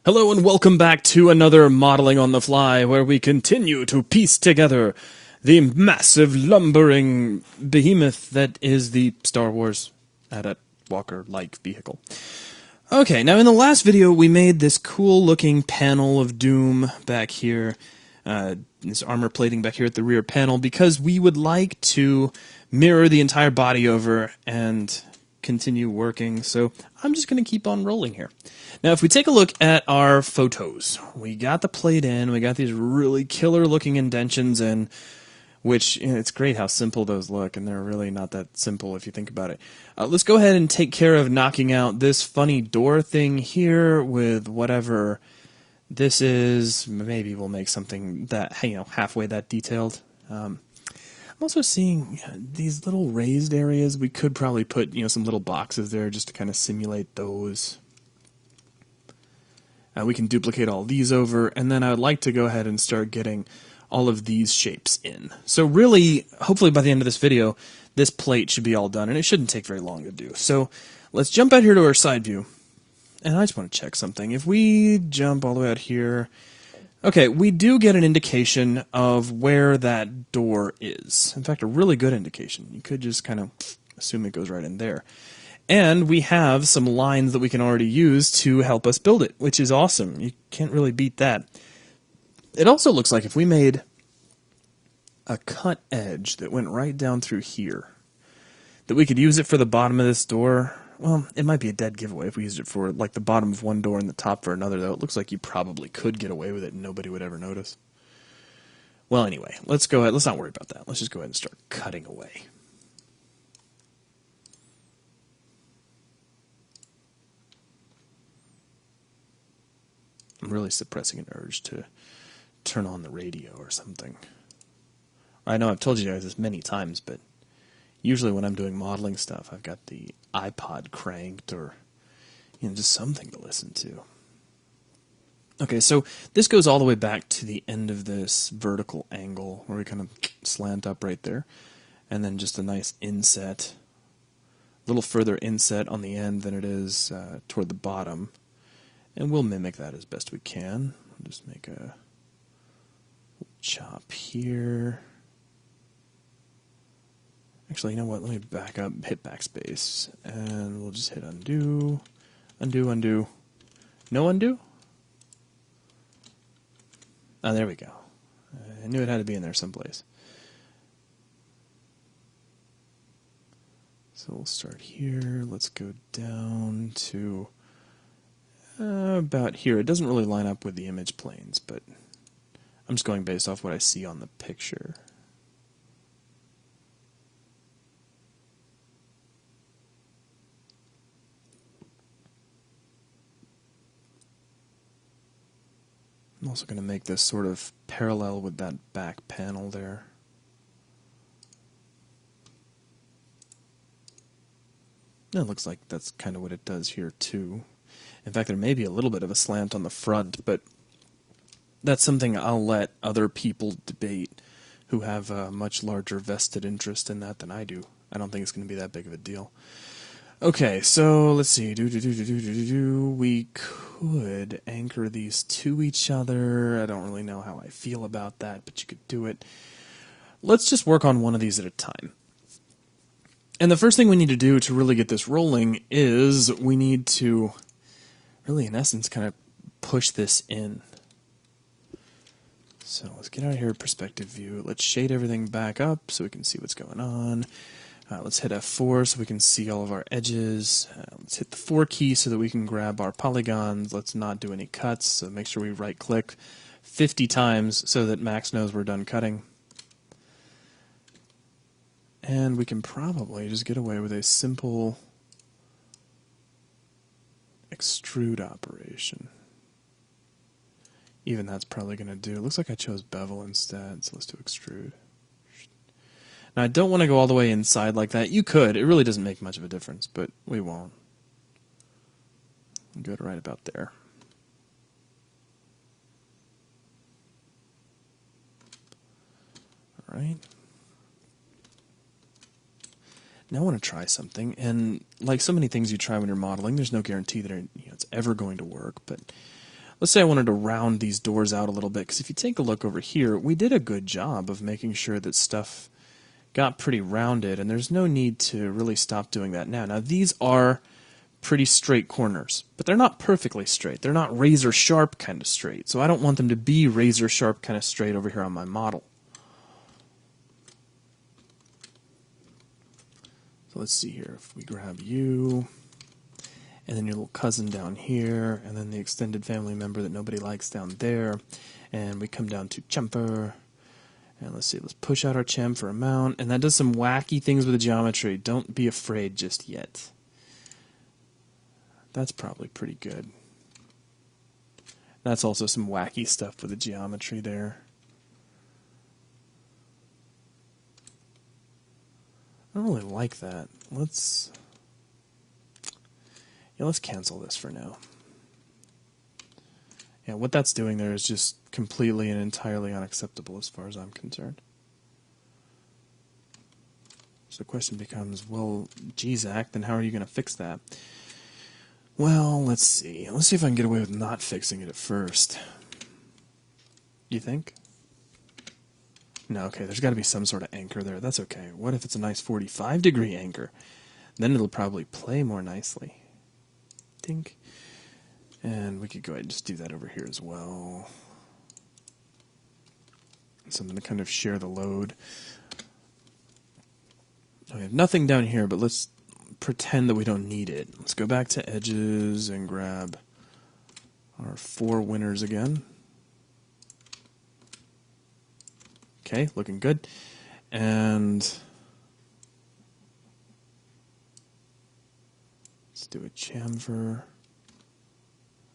Hello and welcome back to another Modeling on the Fly, where we continue to piece together the massive lumbering behemoth that is the Star Wars Adit Walker-like vehicle. Okay, now in the last video we made this cool looking panel of doom back here, this armor plating back here at the rear panel, because we would like to mirror the entire body over and continue working, so I'm just going to keep on rolling here. Now, if we take a look at our photos, we got the plate in, we got these really killer looking indentions in, which, it's great how simple those look, and they're really not that simple if you think about it. Let's go ahead and take care of knocking out this funny door thing here with whatever this is. Maybe we'll make something that, halfway that detailed. I'm also seeing these little raised areas. We could probably put, some little boxes there just to kind of simulate those. We can duplicate all these over, and then I would like to go ahead and start getting all of these shapes in. So really, hopefully by the end of this video, this plate should be all done, and it shouldn't take very long to do. So let's jump out here to our side view, and I just want to check something. If we jump all the way out here, okay, we do get an indication of where that door is. In fact, a really good indication. You could just kind of assume it goes right in there. And we have some lines that we can already use to help us build it, which is awesome. You can't really beat that. It also looks like if we made a cut edge that went right down through here, that we could use it for the bottom of this door. Well, it might be a dead giveaway if we used it for like the bottom of one door and the top for another, though. It looks like you probably could get away with it and nobody would ever notice. Well, anyway, let's go ahead. Let's not worry about that. Let's just go ahead and start cutting away. I'm really suppressing an urge to turn on the radio or something. I know I've told you guys this many times, but usually when I'm doing modeling stuff, I've got the iPod cranked or, just something to listen to. Okay, so this goes all the way back to the end of this vertical angle where we kind of slant up right there. And then just a nice inset, a little further inset on the end than it is toward the bottom. And we'll mimic that as best we can. We'll just make a chop here. Actually, you know what? Let me back up, hit backspace, and we'll just hit undo, undo, undo. No undo? Oh, there we go. I knew it had to be in there someplace. So we'll start here. Let's go down to about here. It doesn't really line up with the image planes, but I'm just going based off what I see on the picture. I'm also going to make this sort of parallel with that back panel there. It looks like that's kind of what it does here too. In fact, there may be a little bit of a slant on the front, but that's something I'll let other people debate who have a much larger vested interest in that than I do. I don't think it's going to be that big of a deal. Okay, so let's see. We could anchor these to each other. I don't really know how I feel about that, but you could do it. Let's just work on one of these at a time. And the first thing we need to do to really get this rolling is we need to really, in essence, kind of push this in. So let's get out of here, perspective view. Let's shade everything back up so we can see what's going on. Let's hit F4 so we can see all of our edges. Let's hit the 4 key so that we can grab our polygons. Let's not do any cuts, so make sure we right-click 50 times so that Max knows we're done cutting. And we can probably just get away with a simple extrude operation. Even that's probably going to do. It looks like I chose bevel instead, so let's do extrude. Now, I don't want to go all the way inside like that. You could. It really doesn't make much of a difference, but we won't. Go to right about there. All right. Now I want to try something, and like so many things you try when you're modeling, there's no guarantee that it's ever going to work, but let's say I wanted to round these doors out a little bit, because if you take a look over here, we did a good job of making sure that stuff got pretty rounded, and there's no need to really stop doing that now. Now, these are pretty straight corners, but they're not perfectly straight. They're not razor sharp kind of straight, so I don't want them to be razor sharp kind of straight over here on my model. So let's see here. If we grab you, and then your little cousin down here, and then the extended family member that nobody likes down there, and we come down to chamfer, and let's see, let's push out our chamfer amount, and that does some wacky things with the geometry. Don't be afraid just yet. That's probably pretty good. That's also some wacky stuff with the geometry there. I don't really like that. Let's cancel this for now. Yeah, what that's doing there is just completely and entirely unacceptable as far as I'm concerned. So the question becomes, well, gee, Zach, then how are you going to fix that? Well, let's see. Let's see if I can get away with not fixing it at first. You think? No, okay, there's got to be some sort of anchor there. That's okay. What if it's a nice 45-degree anchor? Then it'll probably play more nicely. Think. And we could go ahead and just do that over here as well. Something to kind of share the load. We have nothing down here, but let's pretend that we don't need it. Let's go back to edges and grab our 4 winners again. Okay, looking good. And let's do a chamfer.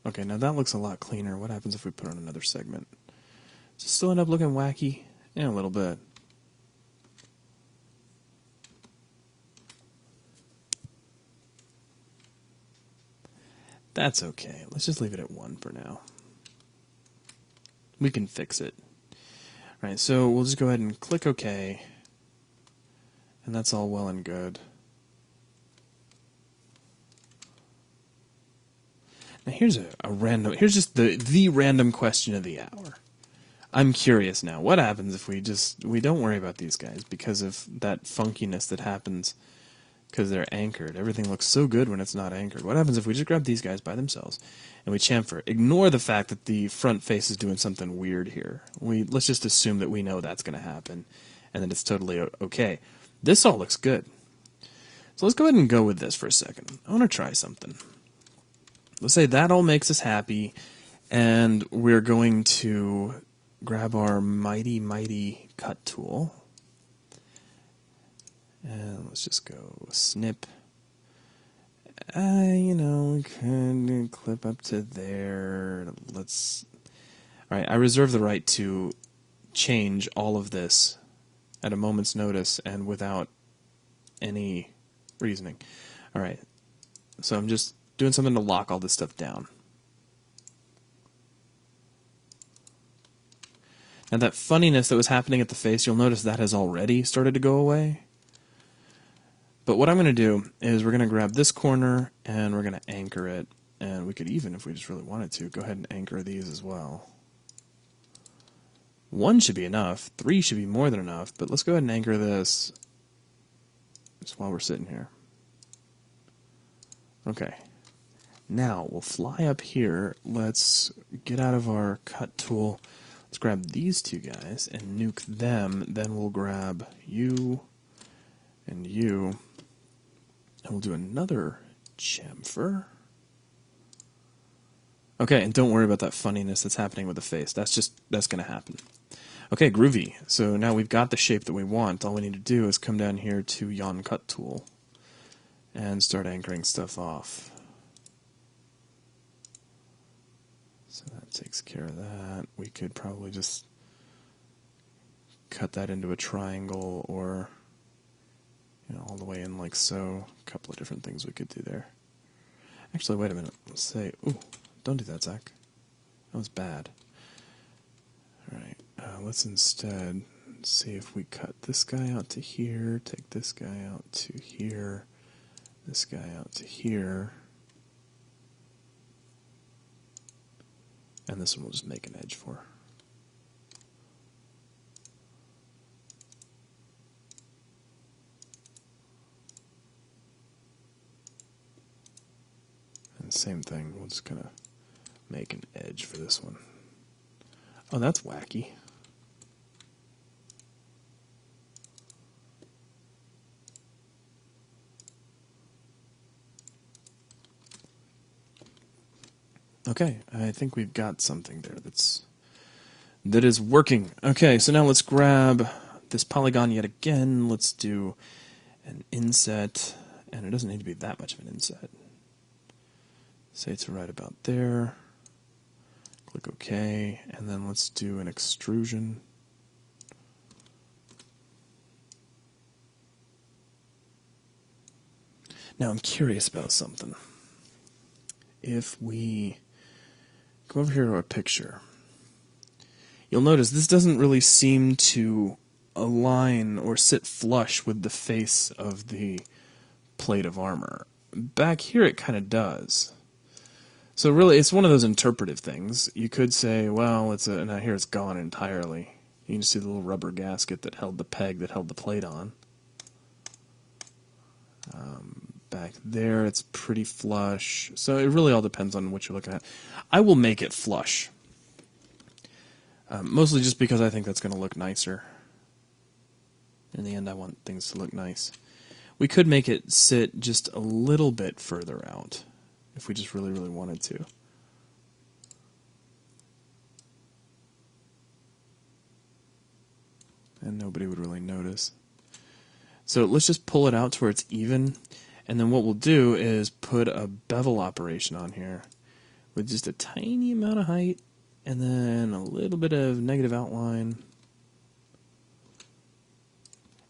Okay, now that looks a lot cleaner. What happens if we put on another segment? Does it still end up looking wacky? Yeah, a little bit. That's okay. Let's just leave it at 1 for now. We can fix it. Alright, so we'll just go ahead and click OK. And that's all well and good. Now here's here's just the random question of the hour. I'm curious now. What happens if we don't worry about these guys because of that funkiness that happens because they're anchored? Everything looks so good when it's not anchored. What happens if we just grab these guys by themselves and we chamfer? Ignore the fact that the front face is doing something weird here. Let's just assume that we know that's going to happen and that it's totally okay. This all looks good. So let's go ahead and go with this for a second. I want to try something. Let's say that all makes us happy, and we're going to grab our mighty cut tool. And let's just go snip. We could clip up to there. Alright, I reserve the right to change all of this at a moment's notice and without any reasoning. Alright, so I'm just doing something to lock all this stuff down. Now that funniness that was happening at the face, you'll notice that has already started to go away. But what I'm going to do is we're going to grab this corner and we're going to anchor it. And we could even, if we just really wanted to, go ahead and anchor these as well. 1 should be enough. 3 should be more than enough. But let's go ahead and anchor this just while we're sitting here. Okay. Now we'll fly up here. Let's get out of our cut tool. Let's grab these 2 guys and nuke them. Then we'll grab you and you. And we'll do another chamfer. Okay, and don't worry about that funniness that's happening with the face. That's going to happen. Okay, groovy. So now we've got the shape that we want. All we need to do is come down here to Yon Cut Tool and start anchoring stuff off. So that takes care of that. We could probably just cut that into a triangle or all the way in like so. A couple of different things we could do there. Actually, wait a minute. Let's say, ooh, don't do that, Zach. That was bad. Alright, let's instead see if we cut this guy out to here, take this guy out to here, this guy out to here. And this one we'll just make an edge for. And same thing, we'll just kind of make an edge for this one. Oh, that's wacky. Okay, I think we've got something there that is working. Okay, so now let's grab this polygon yet again. Let's do an inset, and it doesn't need to be that much of an inset. Say it's right about there. Click OK, and then let's do an extrusion. Now I'm curious about something. If we come over here to our picture, you'll notice this doesn't really seem to align or sit flush with the face of the plate of armor. Back here it kind of does. So really, it's one of those interpretive things. You could say, well, now here it's gone entirely. You can see the little rubber gasket that held the peg that held the plate on. Back there, it's pretty flush. So it really all depends on what you're looking at. I will make it flush. Mostly just because I think that's going to look nicer. In the end, I want things to look nice. We could make it sit just a little bit further out, if we just really, really wanted to. And nobody would really notice. So let's just pull it out to where it's even. And then what we'll do is put a bevel operation on here with just a tiny amount of height and then a little bit of negative outline.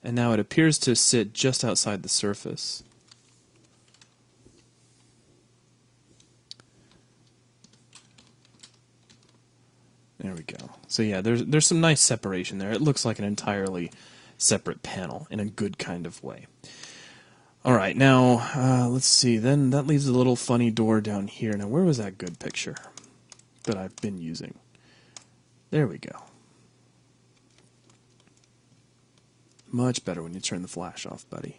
And now it appears to sit just outside the surface. There we go. So yeah, there's some nice separation there. It looks like an entirely separate panel in a good kind of way. All right, now let's see. Then that leaves a little funny door down here. Now, where was that good picture that I've been using? There we go. Much better when you turn the flash off, buddy.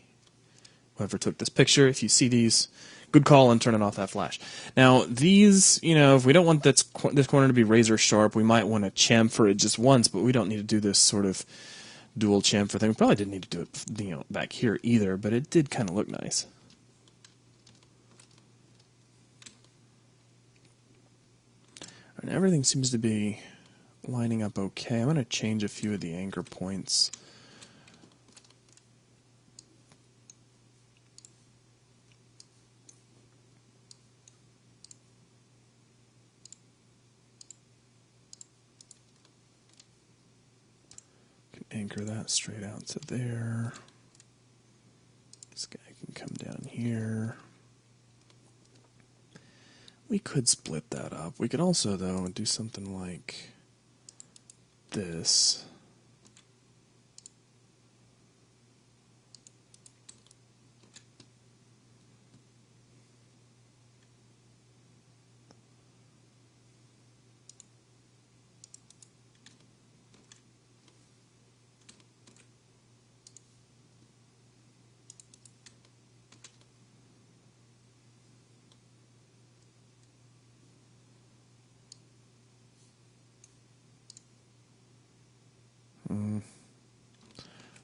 Whoever took this picture, if you see these, good call on turning off that flash. Now, these, if we don't want this corner to be razor sharp, we might want to chamfer it just once, but we don't need to do this sort of dual chamfer thing. We probably didn't need to do it, back here either, but it did kind of look nice. And everything seems to be lining up okay. I'm going to change a few of the anchor points. Anchor that straight out to there. This guy can come down here. We could split that up. We could also, though, do something like this.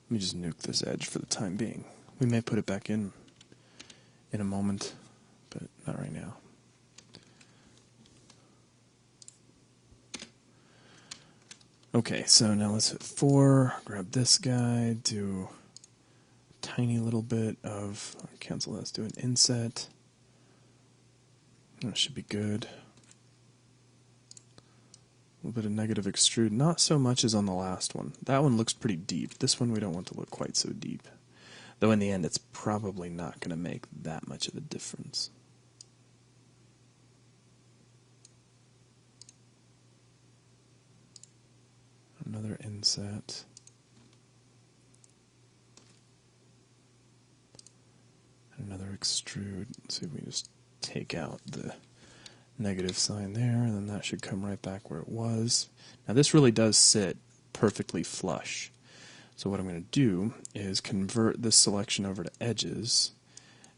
Let me just nuke this edge for the time being. We may put it back in a moment, but not right now. Okay, so now let's hit 4, grab this guy, do a tiny little bit of, cancel this, do an inset. That should be good. A little bit of negative extrude, not so much as on the last one. That one looks pretty deep. This one we don't want to look quite so deep. Though in the end it's probably not going to make that much of a difference. Another inset. Another extrude. Let's see if we just take out the negative sign there, and then that should come right back where it was. Now this really does sit perfectly flush. So what I'm going to do is convert this selection over to edges,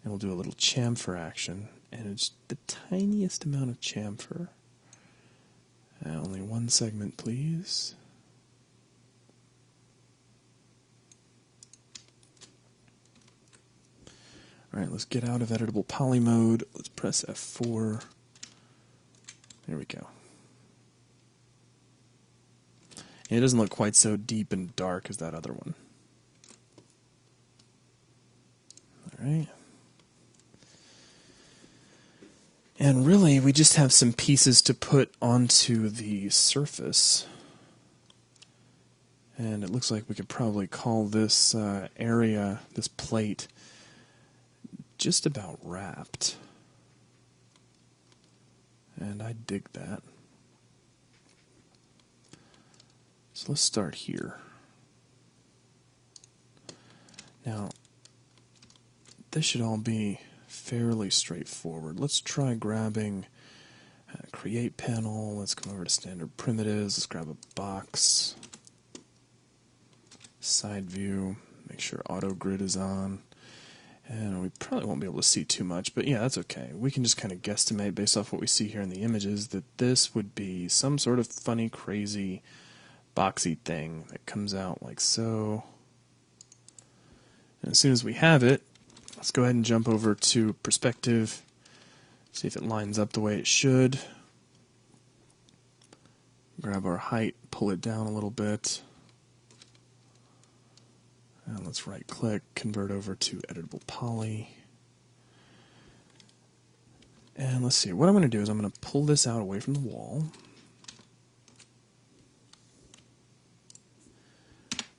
and we'll do a little chamfer action, and it's the tiniest amount of chamfer. Only one segment, please. Alright, let's get out of editable poly mode. Let's press F4. There we go. And it doesn't look quite so deep and dark as that other one. Alright. And really, we just have some pieces to put onto the surface. And it looks like we could probably call this area, this plate, just about wrapped. And I dig that. So let's start here. Now, this should all be fairly straightforward. Let's try grabbing create panel. Let's come over to standard primitives. Let's grab a box. Side view. Make sure auto grid is on. And we probably won't be able to see too much, but yeah, that's okay. We can just kind of guesstimate based off what we see here in the images that this would be some sort of funny, crazy, boxy thing that comes out like so. And as soon as we have it, let's go ahead and jump over to perspective, see if it lines up the way it should. Grab our height, pull it down a little bit. And let's right click, convert over to editable poly. And let's see, what I'm going to do is I'm going to pull this out away from the wall.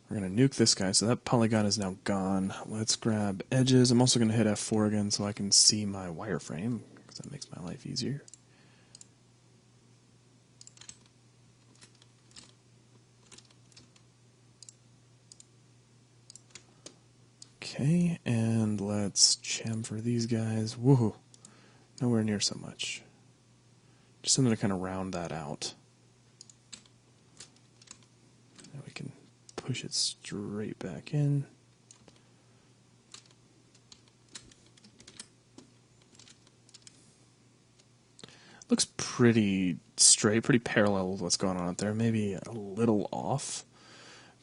We're going to nuke this guy, so that polygon is now gone. Let's grab edges. I'm also going to hit F4 again so I can see my wireframe, because that makes my life easier. Okay, and let's chamfer these guys. Woohoo! Nowhere near so much. Just something to kind of round that out. And we can push it straight back in. Looks pretty straight, pretty parallel with what's going on out there. Maybe a little off,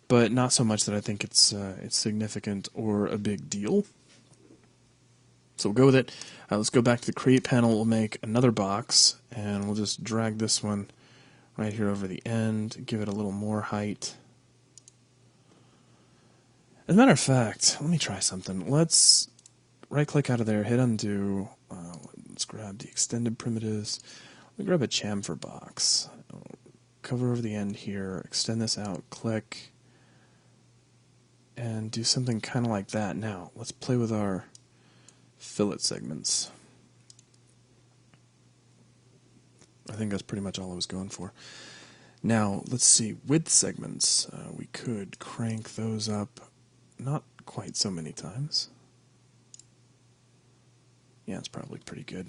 but not so much that I think it's significant or a big deal. So we'll go with it. Let's go back to the create panel. We'll make another box, and we'll just drag this one right here over the end, give it a little more height. As a matter of fact, let me try something. Let's right-click out of there, hit undo. Let's grab the extended primitives. We'll grab a chamfer box. Cover over the end here, extend this out, click, and do something kind of like that. Now, let's play with our fillet segments. I think that's pretty much all I was going for. Now, let's see, width segments. We could crank those up not quite so many times. Yeah, it's probably pretty good.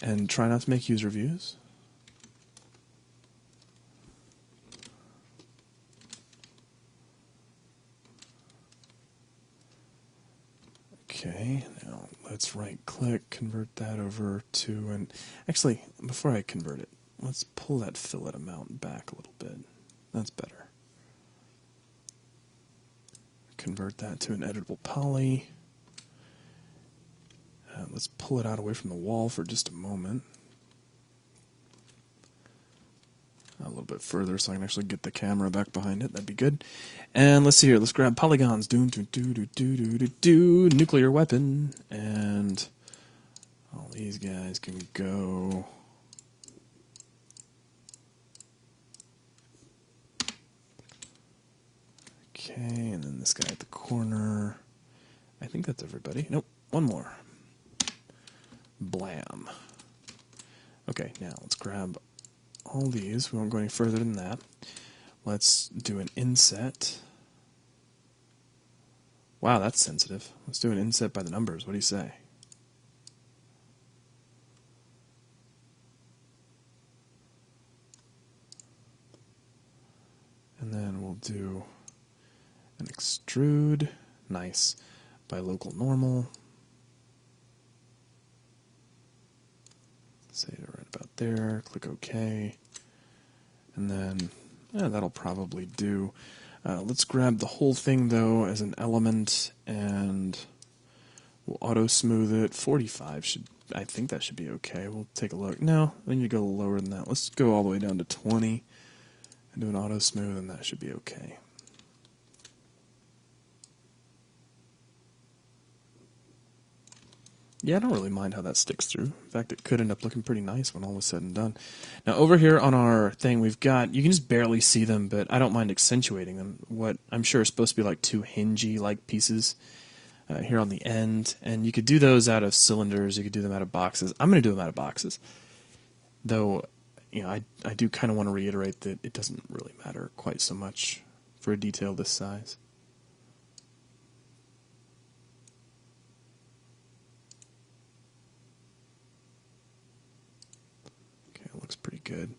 And try not to make user views. Okay, now let's right-click, convert that over to, and actually, before I convert it, let's pull that fillet amount back a little bit. That's better. Convert that to an editable poly. Let's pull it out away from the wall for just a moment. A little bit further so I can actually get the camera back behind it. That'd be good. And let's see here. Let's grab polygons. Nuclear weapon. And all these guys can go. Okay, and then this guy at the corner. I think that's everybody. Nope, one more. Blam. Okay, now let's grab all these. We won't go any further than that. Let's do an inset. Wow, that's sensitive. Let's do an inset by the numbers. What do you say? do an extrude, nice, by local normal. Say it right about there, click OK, and then that'll probably do. Let's grab the whole thing though as an element, and we'll auto smooth it. 45 should, I think that should be okay. We'll take a look. No, I need to go lower than that. Let's go all the way down to 20 and do an auto smooth, and that should be okay. Yeah, I don't really mind how that sticks through. In fact, it could end up looking pretty nice when all is said and done. Now, over here on our thing, we've got, you can just barely see them, but I don't mind accentuating them. What I'm sure is supposed to be like two hingey-like pieces here on the end, and you could do those out of cylinders, you could do them out of boxes. I'm going to do them out of boxes. Though, you know, I do kind of want to reiterate that it doesn't really matter quite so much for a detail this size. Looks pretty good.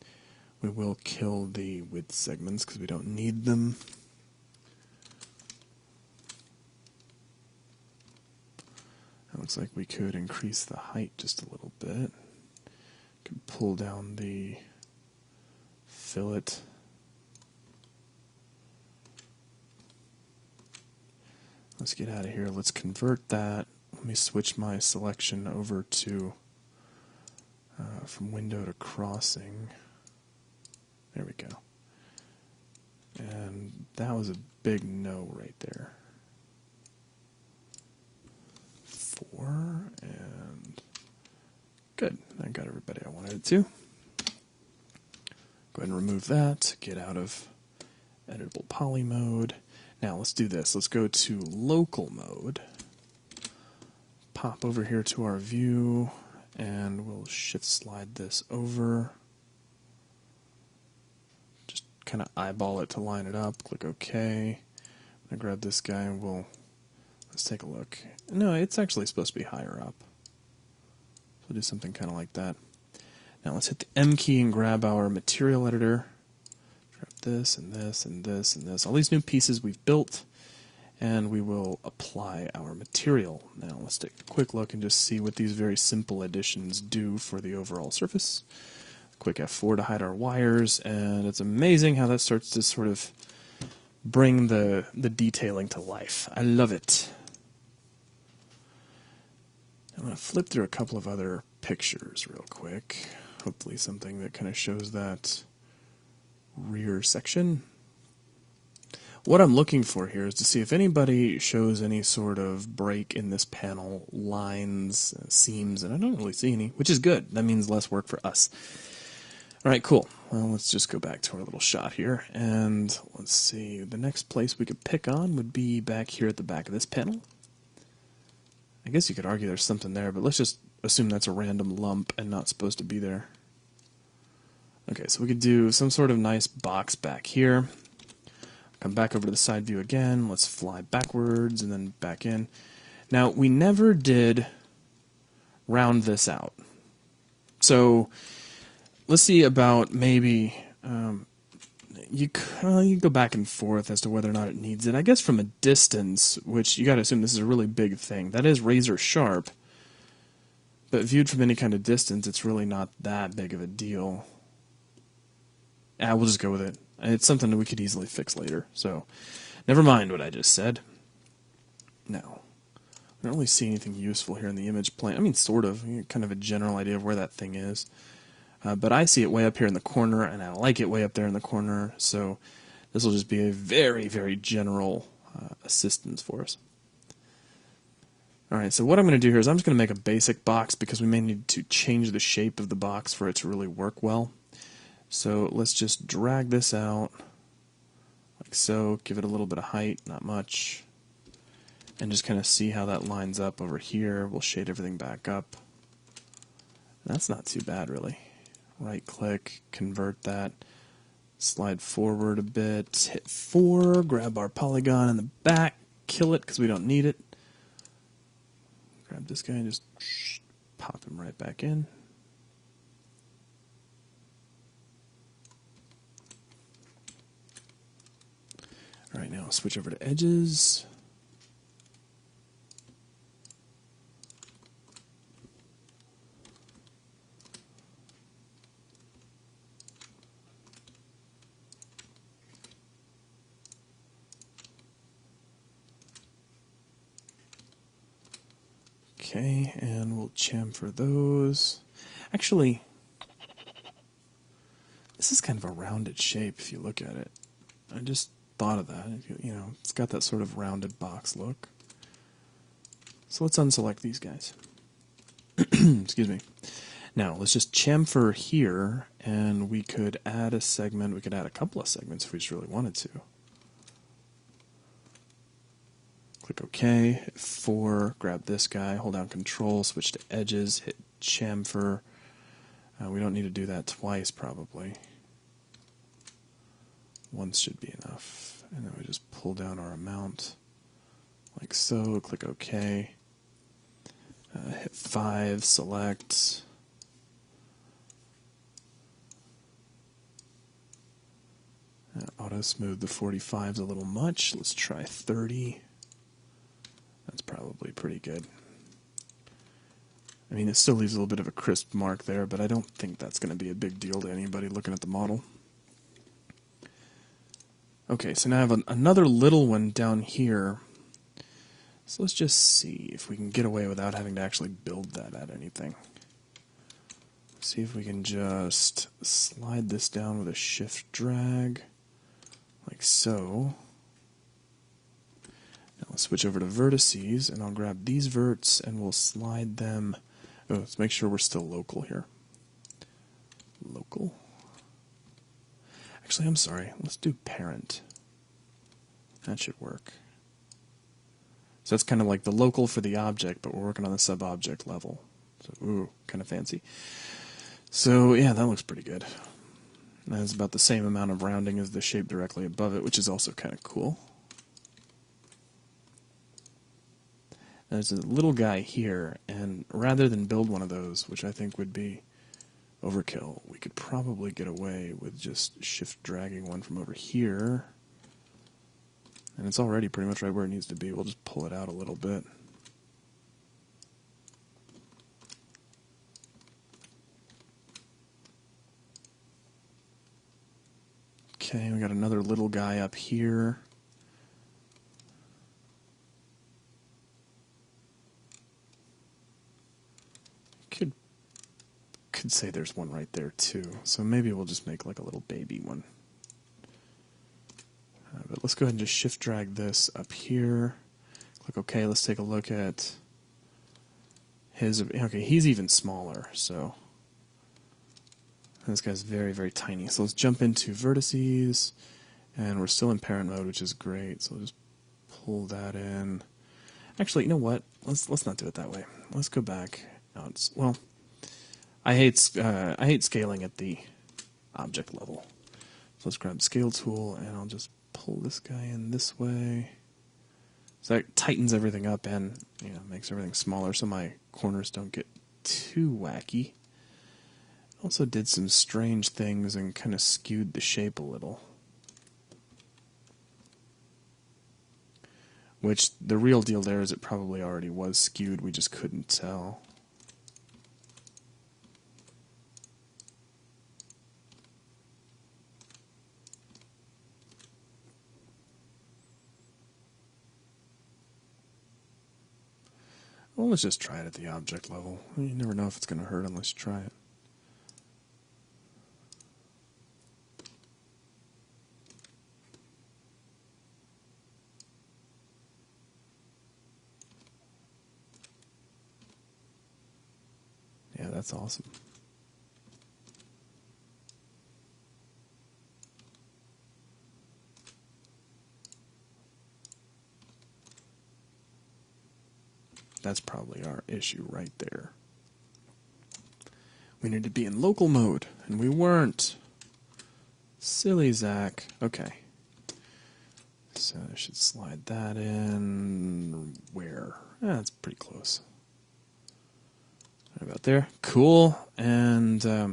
We will kill the width segments because we don't need them. It looks like we could increase the height just a little bit. Could pull down the fillet. Let's get out of here. Let's convert that. Let me switch my selection over to from window to crossing. There we go. And that was a big no right there. 4, and good. I got everybody I wanted it to. Go ahead and remove that. Get out of editable poly mode. Now let's do this. Let's go to local mode. Pop over here to our view, and we'll shift slide this over. Just kind of eyeball it to line it up. Click OK. I'm going to grab this guy and let's take a look. No, it's actually supposed to be higher up. So we'll do something kind of like that. Now let's hit the M key and grab our material editor. Grab this and this and this and this. All these new pieces we've built. And we will apply our material. Now let's take a quick look and just see what these very simple additions do for the overall surface. Quick F4 to hide our wires, and it's amazing how that starts to sort of bring the detailing to life. I love it. I'm going to flip through a couple of other pictures real quick. Hopefully something that kind of shows that rear section. What I'm looking for here is to see if anybody shows any sort of break in this panel, lines, seams, and I don't really see any, which is good. That means less work for us. All right, cool. Well, let's just go back to our little shot here, and let's see. The next place we could pick on would be back here at the back of this panel. I guess you could argue there's something there, but let's just assume that's a random lump and not supposed to be there. Okay, so we could do some sort of nice box back here. Come back over to the side view again. Let's fly backwards and then back in. Now, we never did round this out. So let's see about maybe you go back and forth as to whether or not it needs it. I guess from a distance, which you got to assume this is a really big thing. That is razor sharp, but viewed from any kind of distance, it's really not that big of a deal. We'll just go with it. It's something that we could easily fix later. So, never mind what I just said. No. I don't really see anything useful here in the image plane. I mean, sort of. Kind of a general idea of where that thing is. But I see it way up here in the corner, and I like it way up there in the corner. So, this will just be a very, very general assistance for us. Alright, so what I'm going to do here is I'm just going to make a basic box because we may need to change the shape of the box for it to really work well. So let's just drag this out like so, give it a little bit of height, not much, and just kind of see how that lines up over here. We'll shade everything back up. That's not too bad, really. Right click, convert that, slide forward a bit, hit 4, grab our polygon in the back, kill it because we don't need it. Grab this guy and just pop him right back in. Now switch over to edges. Okay, and we'll chamfer those. Actually, this is kind of a rounded shape if you look at it. I just thought of that. You know, it's got that sort of rounded box look. So let's unselect these guys. Excuse me. Now, let's just chamfer here, and we could add a segment. We could add a couple of segments if we just really wanted to. Click OK, hit 4, grab this guy, hold down Control, switch to edges, hit chamfer. We don't need to do that twice, probably. Once should be enough. And then we just pull down our amount, like so, click OK. Hit 5, select. Auto smooth the 45's a little much. Let's try 30. That's probably pretty good. I mean, it still leaves a little bit of a crisp mark there, but I don't think that's going to be a big deal to anybody looking at the model. Okay, so now I have another little one down here. So let's just see if we can get away without having to actually build that at anything. See if we can just slide this down with a shift drag, like so. Now let's switch over to vertices, and I'll grab these verts and we'll slide them. Oh, let's make sure we're still local here. Local. Actually, I'm sorry. Let's do parent. That should work. So that's kind of like the local for the object, but we're working on the sub-object level. So, ooh, kind of fancy. So, yeah, that looks pretty good. That's about the same amount of rounding as the shape directly above it, which is also kind of cool. There's a little guy here, and rather than build one of those, which I think would be overkill, we could probably get away with just shift dragging one from over here. And it's already pretty much right where it needs to be. We'll just pull it out a little bit. Okay, we got another little guy up here. Could say there's one right there too. So maybe we'll just make like a little baby one. But let's go ahead and just shift drag this up here. Click OK. Let's take a look at his. Okay, he's even smaller. So this guy's very, very tiny. So let's jump into vertices, and we're still in parent mode, which is great. So we'll just pull that in. Actually, you know what? Let's not do it that way. Let's go back. No, well, I hate scaling at the object level. So let's grab scale tool, and I'll just pull this guy in this way. So that tightens everything up and makes everything smaller, so my corners don't get too wacky. Also did some strange things and kind of skewed the shape a little. Which the real deal there is it probably already was skewed, we just couldn't tell. Well, let's just try it at the object level. You never know if it's going to hurt unless you try it. Yeah, that's awesome. That's probably our issue right there. We need to be in local mode, and we weren't. Silly Zach. Okay. So I should slide that in. Where? That's pretty close. Right about there. Cool. And, I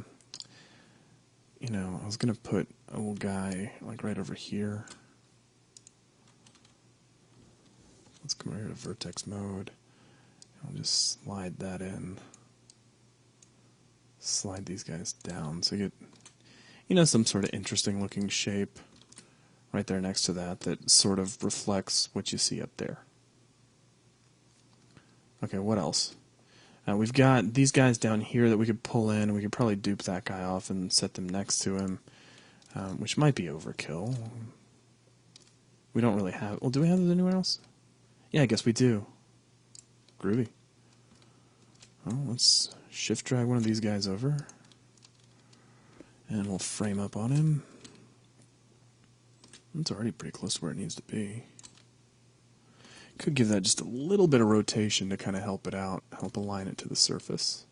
was going to put a little guy like right over here. let's come over here to vertex mode. I'll just slide that in. Slide these guys down so you get, you know, some sort of interesting looking shape right there next to that sort of reflects what you see up there. Okay, what else? We've got these guys down here that we could pull in. We could probably dupe that guy off and set them next to him, which might be overkill. We don't really have... Well, do we have those anywhere else? Yeah, I guess we do. Groovy. Well, let's shift drag one of these guys over. And we'll frame up on him. It's already pretty close to where it needs to be. Could give that just a little bit of rotation to kind of help it out, help align it to the surface.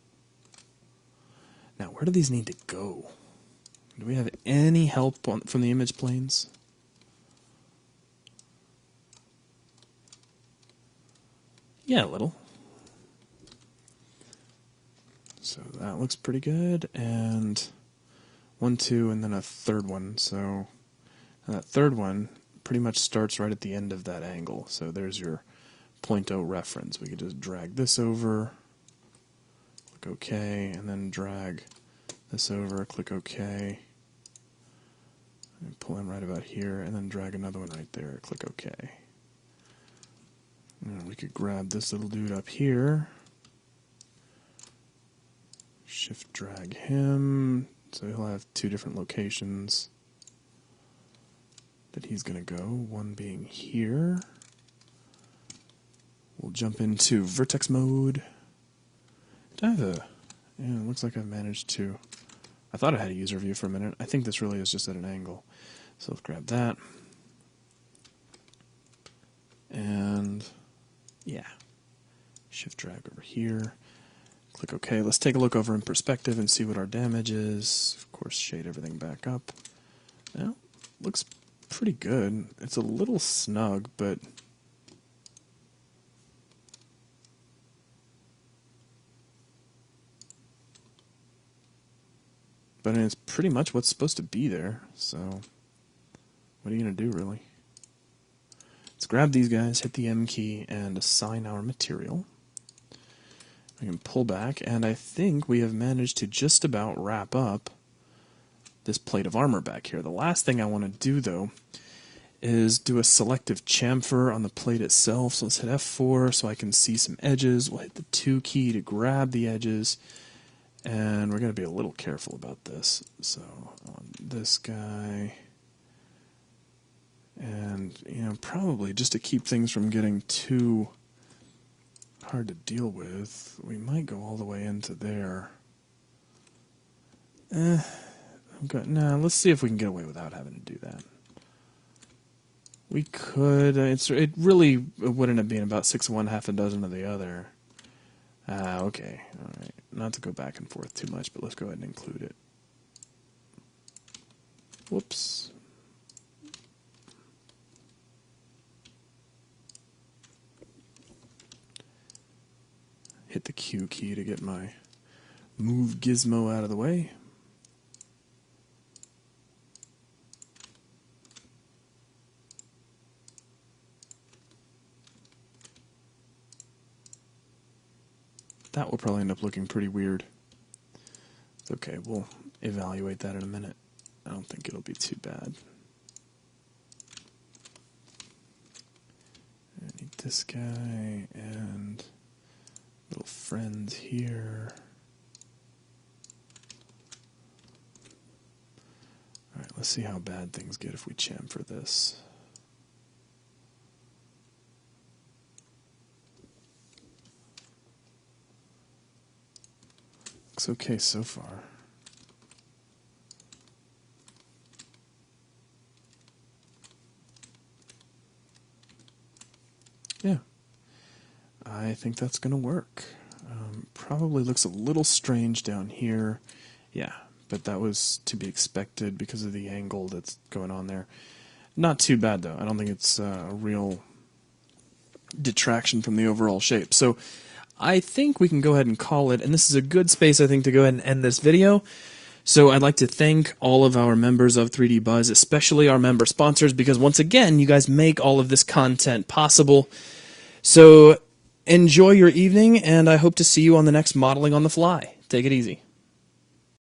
Now, where do these need to go? Do we have any help from the image planes? Yeah, a little. So that looks pretty good, and 1, 2, and then a third one. So that third one pretty much starts right at the end of that angle. So there's your 0.0 reference. We could just drag this over, click OK, and then drag this over, click OK, and pull in right about here, and then drag another one right there, click OK. And we could grab this little dude up here, shift drag him, so he'll have 2 different locations that he's going to go, one being here. We'll jump into vertex mode. Do I have a... Yeah, it looks like I've managed to... I thought I had a user view for a minute. I think this really is just at an angle. So let's grab that. And... yeah. Shift drag over here. Click OK. Let's take a look over in perspective and see what our damage is. Of course, shade everything back up. Well, looks pretty good. It's a little snug, but it's pretty much what's supposed to be there. So what are you going to do, really? Let's grab these guys, hit the M key, and assign our material. We can pull back, and I think we have managed to just about wrap up this plate of armor back here. The last thing I want to do, though, is do a selective chamfer on the plate itself. So let's hit F4 so I can see some edges. We'll hit the 2 key to grab the edges, and we're going to be a little careful about this. So on this guy, and you know, probably just to keep things from getting too hard to deal with, we might go all the way into there. Nah, let's see if we can get away without having to do that. We could. It really would end up being about 6 of one, half a dozen of the other. Okay, all right. Not to go back and forth too much, but let's go ahead and include it. Whoops. Hit the Q key to get my move gizmo out of the way. That will probably end up looking pretty weird. It's okay, we'll evaluate that in a minute. I don't think it'll be too bad. I need this guy and little friend here. Alright, let's see how bad things get if we chamfer this. Looks okay so far. Yeah, I think that's going to work. Probably looks a little strange down here. Yeah, but that was to be expected because of the angle that's going on there. Not too bad, though. I don't think it's a real detraction from the overall shape. So I think we can go ahead and call it, and this is a good space, I think, to go ahead and end this video. So I'd like to thank all of our members of 3D Buzz, especially our member sponsors, because once again, you guys make all of this content possible. So enjoy your evening, and I hope to see you on the next Modeling on the Fly. Take it easy.